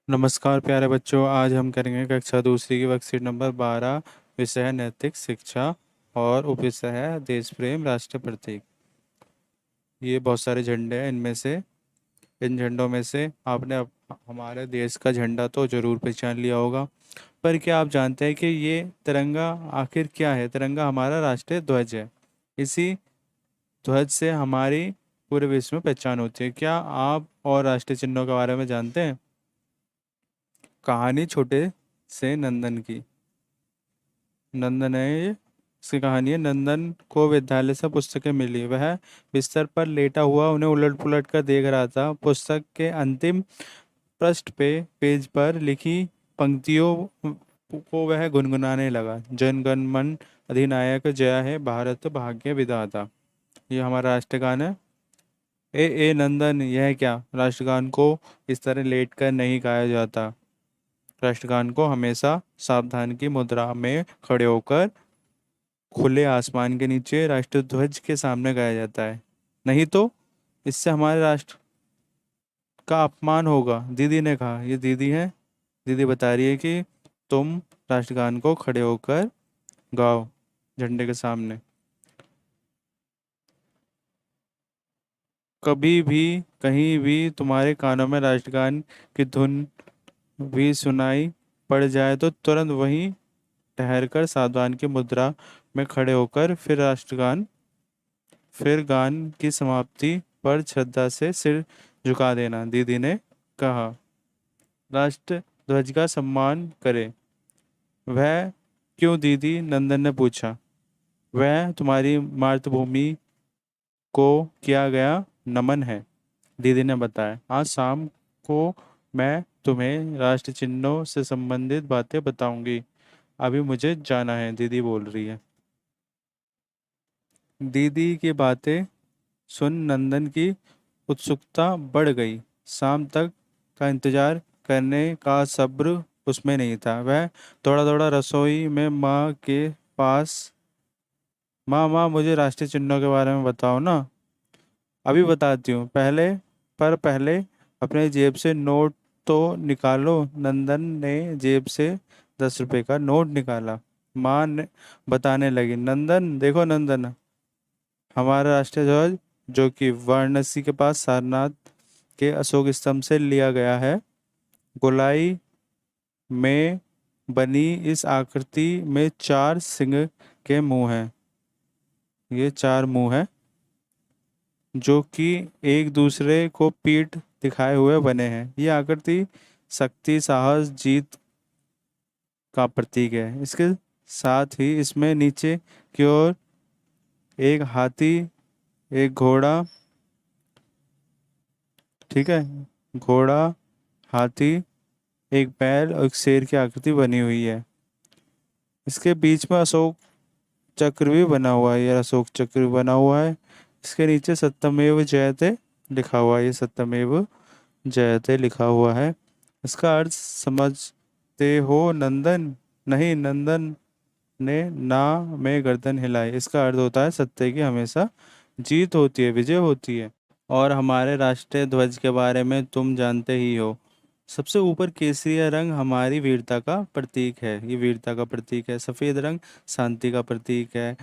नमस्कार प्यारे बच्चों। आज हम करेंगे कक्षा दूसरी की वर्कशीट नंबर 12। विषय है नैतिक शिक्षा और उपविषय है देश प्रेम राष्ट्र प्रतीक। ये बहुत सारे झंडे हैं। इनमें से इन झंडों में से आपने हमारे देश का झंडा तो जरूर पहचान लिया होगा, पर क्या आप जानते हैं कि ये तिरंगा आखिर क्या है? तिरंगा हमारा राष्ट्रीय ध्वज है। इसी ध्वज से हमारी पूरे विश्व में पहचान होती है। क्या आप और राष्ट्रीय चिन्हों के बारे में जानते हैं? कहानी छोटे से नंदन की। नंदन है ये। इसकी कहानी है, नंदन को विद्यालय से पुस्तकें मिली। वह बिस्तर पर लेटा हुआ उन्हें उलट पुलट कर देख रहा था। पुस्तक के अंतिम पृष्ठ पे पेज पर लिखी पंक्तियों को वह गुनगुनाने लगा। जन गण मन अधिनायक जय हे भारत भाग्य विधाता। ये हमारा राष्ट्रगान है। ए नंदन, यह क्या? राष्ट्रगान को इस तरह लेटकर नहीं गाया जाता। राष्ट्रगान को हमेशा सावधान की मुद्रा में खड़े होकर खुले आसमान के नीचे राष्ट्रध्वज के सामने गाया जाता है। नहीं तो इससे हमारे राष्ट्र का अपमान होगा। दीदी ने कहा। ये दीदी है। दीदी बता रही है कि तुम राष्ट्रगान को खड़े होकर गाओ झंडे के सामने। कभी भी कहीं भी तुम्हारे कानों में राष्ट्रगान की धुन भी सुनाई पड़ जाए तो तुरंत वहीं ठहर कर सावधान की मुद्रा में खड़े होकर फिर गान की समाप्ति पर श्रद्धा से सिर झुका देना। दीदी ने कहा। राष्ट्र ध्वज का सम्मान करें। वह क्यों दीदी? नंदन ने पूछा। वह तुम्हारी मातृभूमि को किया गया नमन है, दीदी ने बताया। आज शाम को मैं तुम्हें राष्ट्र चिन्हों से संबंधित बातें बताऊंगी। अभी मुझे जाना है, दीदी बोल रही है। दीदी की बातें सुन नंदन की उत्सुकता बढ़ गई। शाम तक का इंतजार करने का सब्र उसमें नहीं था। वह दौड़ा दौड़ा रसोई में माँ के पास। माँ माँ, मुझे राष्ट्रीय चिन्हों के बारे में बताओ ना। अभी बताती हूँ, पहले अपने जेब से नोट तो निकालो। नंदन ने जेब से 10 रुपए का नोट निकाला। माँ ने बताने लगी। नंदन देखो नंदन, हमारा राष्ट्रीय ध्वज, जो कि वाराणसी के पास सारनाथ के अशोक स्तंभ से लिया गया है। गोलाई में बनी इस आकृति में 4 सिंह के मुंह हैं। ये 4 मुंह हैं जो कि एक दूसरे को पीठ दिखाए हुए बने हैं। ये आकृति शक्ति, साहस, जीत का प्रतीक है। इसके साथ ही इसमें नीचे की ओर एक हाथी, एक घोड़ा, ठीक है, घोड़ा, हाथी, एक बैल और एक शेर की आकृति बनी हुई है। इसके बीच में अशोक चक्र भी बना हुआ है। ये अशोक चक्र भी बना हुआ है। इसके नीचे सत्यमेव जयते लिखा हुआ है। ये सत्यमेव जयते लिखा हुआ है। इसका अर्थ समझते हो नंदन? नहीं, नंदन ने ना में गर्दन हिलाई। इसका अर्थ होता है सत्य की हमेशा जीत होती है, विजय होती है। और हमारे राष्ट्रीय ध्वज के बारे में तुम जानते ही हो। सबसे ऊपर केसरिया रंग हमारी वीरता का प्रतीक है। ये वीरता का प्रतीक है। सफेद रंग शांति का प्रतीक है,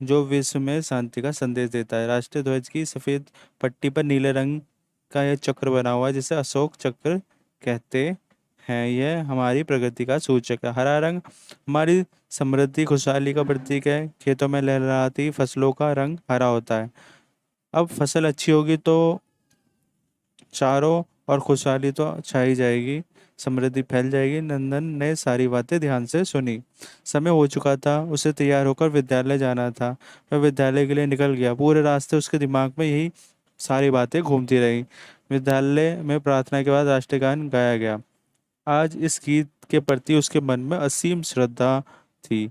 जो विश्व में शांति का संदेश देता है। राष्ट्रीय ध्वज की सफेद पट्टी पर नीले रंग का यह चक्र बना हुआ है, जिसे अशोक चक्र कहते हैं। यह हमारी प्रगति का सूचक है। हरा रंग हमारी समृद्धि, खुशहाली का प्रतीक है। खेतों में लहलहाती फसलों का रंग हरा होता है। अब फसल अच्छी होगी तो चारों और खुशहाली तो छाई जाएगी, समृद्धि फैल जाएगी। नंदन ने सारी बातें ध्यान से सुनी। समय हो चुका था, उसे तैयार होकर विद्यालय जाना था। वह विद्यालय के लिए निकल गया। पूरे रास्ते उसके दिमाग में यही सारी बातें घूमती रही। विद्यालय में प्रार्थना के बाद राष्ट्रीय गान गाया गया। आज इस गीत के प्रति उसके मन में असीम श्रद्धा थी।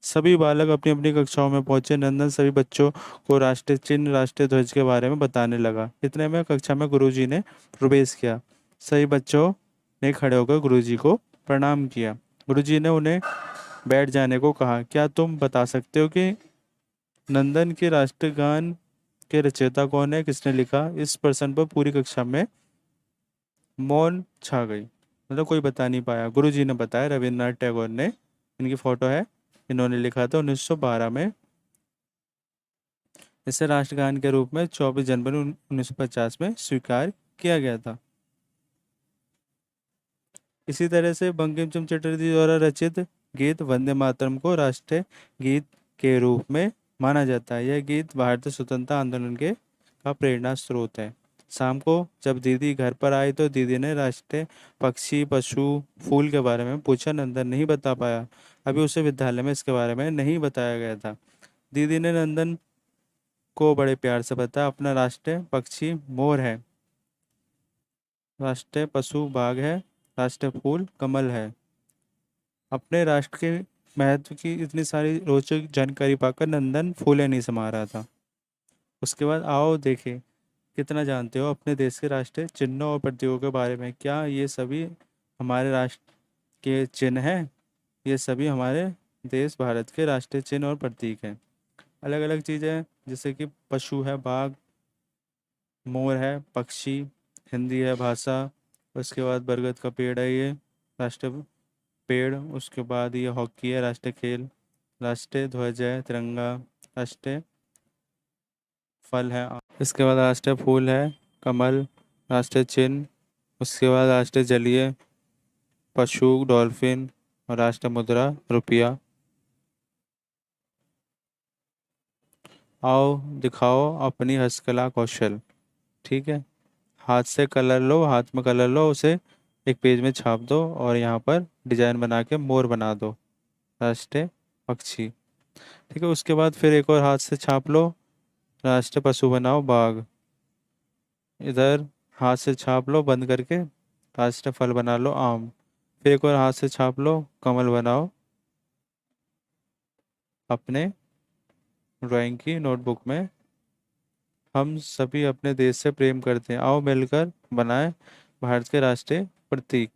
सभी बालक अपनी अपनी कक्षाओं में पहुंचे। नंदन सभी बच्चों को राष्ट्रीय चिन्ह, राष्ट्रीय ध्वज के बारे में बताने लगा। इतने में कक्षा में गुरुजी ने प्रवेश किया। सभी बच्चों ने खड़े होकर गुरुजी को प्रणाम किया। गुरुजी ने उन्हें बैठ जाने को कहा। क्या तुम बता सकते हो कि नंदन के राष्ट्रगान के रचयिता कौन है? किसने लिखा? इस प्रश्न पर पूरी कक्षा में मौन छा गई। मतलब कोई बता नहीं पाया, गुरुजी ने बताया, रविन्द्रनाथ टैगोर ने। इनकी फोटो है, इन्होंने लिखा था 1912 में। इसे राष्ट्रगान के रूप में 24 जनवरी 1950 में स्वीकार किया गया था। इसी तरह से बंकिम चंद्र चटर्जी द्वारा रचित गीत वंदे मातरम को राष्ट्रीय गीत के रूप में माना जाता है। यह गीत भारतीय स्वतंत्रता आंदोलन के का प्रेरणा स्रोत है। शाम को जब दीदी घर पर आई तो दीदी ने राष्ट्रीय पक्षी, पशु, फूल के बारे में पूछा। नंदन नहीं बता पाया, अभी उसे विद्यालय में इसके बारे में नहीं बताया गया था। दीदी ने नंदन को बड़े प्यार से बताया, अपना राष्ट्रीय पक्षी मोर है, राष्ट्रीय पशु बाघ है, राष्ट्रीय फूल कमल है। अपने राष्ट्र के महत्व की इतनी सारी रोचक जानकारी पाकर नंदन फूले नहीं समा रहा था। उसके बाद आओ देखें कितना जानते हो अपने देश के राष्ट्रीय चिन्हों और प्रतीकों के बारे में। क्या ये सभी हमारे राष्ट्र के चिन्ह हैं? ये सभी हमारे देश भारत के राष्ट्रीय चिन्ह और प्रतीक हैं। अलग अलग चीज़ें हैं, जैसे कि पशु है बाघ, मोर है पक्षी, हिंदी है भाषा, उसके बाद बरगद का पेड़ है ये राष्ट्रीय पेड़, उसके बाद ये हॉकी है राष्ट्रीय खेल, राष्ट्रीय ध्वज है तिरंगा, राष्ट्रीय फल है इसके बाद राष्ट्रीय फूल है कमल, राष्ट्रीय चिन्ह, उसके बाद राष्ट्रीय जलीय पशु डॉल्फिन, और राष्ट्रीय मुद्रा रुपया। आओ दिखाओ अपनी हस्तकला कौशल। ठीक है, हाथ से कलर लो, हाथ में कलर लो, उसे एक पेज में छाप दो और यहाँ पर डिजाइन बना के मोर बना दो, राष्ट्रीय पक्षी। ठीक है, उसके बाद फिर एक और हाथ से छाप लो, राष्ट्रीय पशु बनाओ बाघ। इधर हाथ से छाप लो बंद करके, राष्ट्रीय फल बना लो आम। फिर एक और हाथ से छाप लो, कमल बनाओ अपने ड्राइंग की नोटबुक में। हम सभी अपने देश से प्रेम करते हैं, आओ मिलकर बनाएं भारत के राष्ट्रीय प्रतीक।